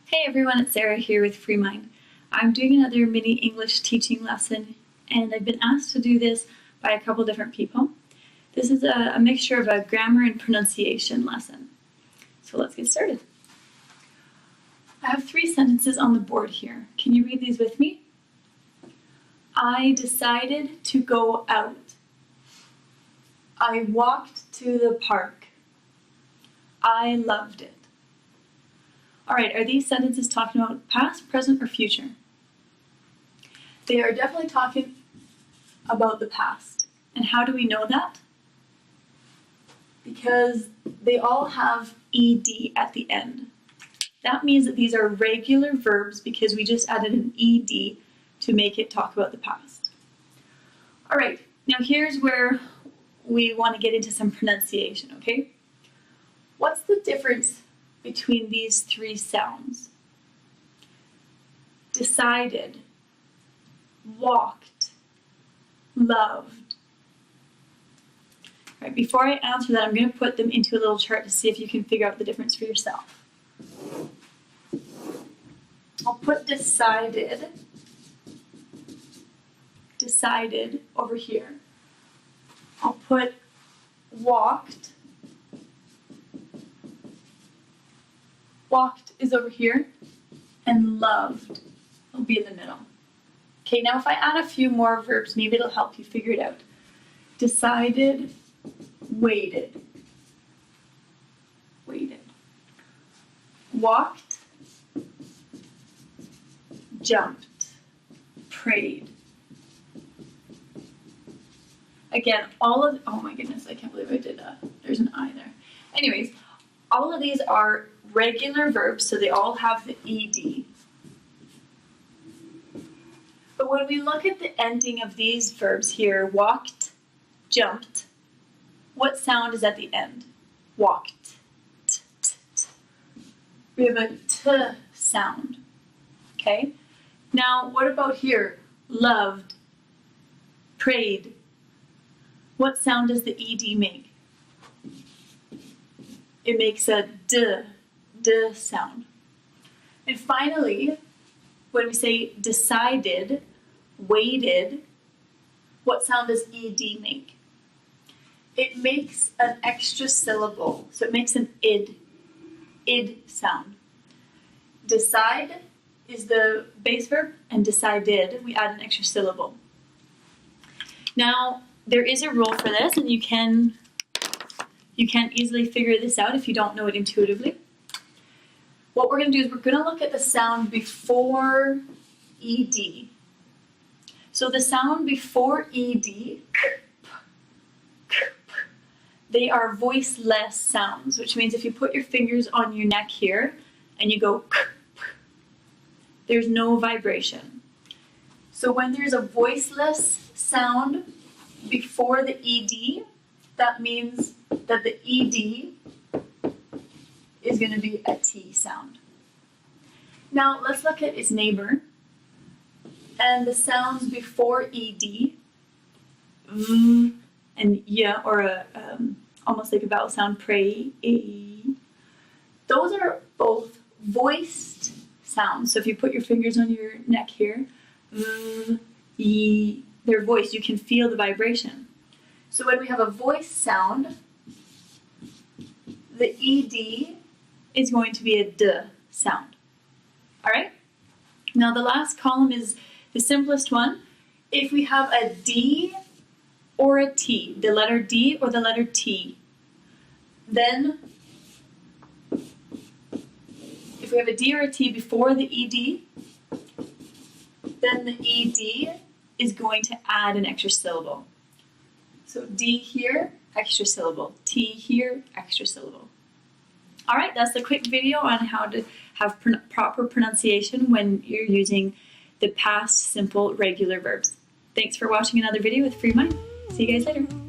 Hey everyone, it's Sarah here with Free Mind. I'm doing another mini English teaching lesson, and I've been asked to do this by a couple different people. This is a mixture of a grammar and pronunciation lesson. So let's get started. I have 3 sentences on the board here. Can you read these with me? I decided to go out. I walked to the park. I loved it. All right, are these sentences talking about past, present, or future? They are definitely talking about the past. And how do we know that? Because they all have ed at the end. That means that these are regular verbs because we just added an ed to make it talk about the past. All right, now here's where we want to get into some pronunciation, okay? What's the difference between these 3 sounds? Decided, walked, loved. All right, before I answer that, I'm going to put them into a little chart to see if you can figure out the difference for yourself. I'll put decided over here. I'll put walked is over here, and loved will be in the middle. Okay, now if I add a few more verbs, maybe it'll help you figure it out. Decided, waited. Walked, jumped, prayed. Again, oh my goodness, I can't believe I did that. There's an I there. Anyways, all of these are regular verbs, so they all have the ed. But when we look at the ending of these verbs here, walked, jumped, what sound is at the end? Walked. T, t, t. We have a t sound. Okay? Now, what about here? Loved, prayed. What sound does the ed make? It makes a d sound. And finally, when we say decided, waited, what sound does ed make? It makes an extra syllable, so it makes an id sound. Decide is the base verb, and decided, we add an extra syllable. Now, there is a rule for this, and you can easily figure this out if you don't know it intuitively. What we're going to do is we're going to look at the sound before ed. So the sound before ed, they are voiceless sounds, which means if you put your fingers on your neck here and you go, there's no vibration. So when there's a voiceless sound before the ed, that means that the ed is going to be a T sound. Now let's look at its neighbor. And the sounds before ed, v and yeah, or almost like a vowel sound, pray, those are both voiced sounds. So if you put your fingers on your neck here, v, they're voiced. You can feel the vibration. So when we have a voice sound, the ed is going to be a d sound. All right? Now the last column is the simplest one. If we have a d or a t, the letter d or the letter t, then if we have a d or a t before the ed, then the ed is going to add an extra syllable. So D here, extra syllable. T here, extra syllable. All right, that's a quick video on how to have proper pronunciation when you're using the past simple regular verbs. Thanks for watching another video with Free Mind. See you guys later.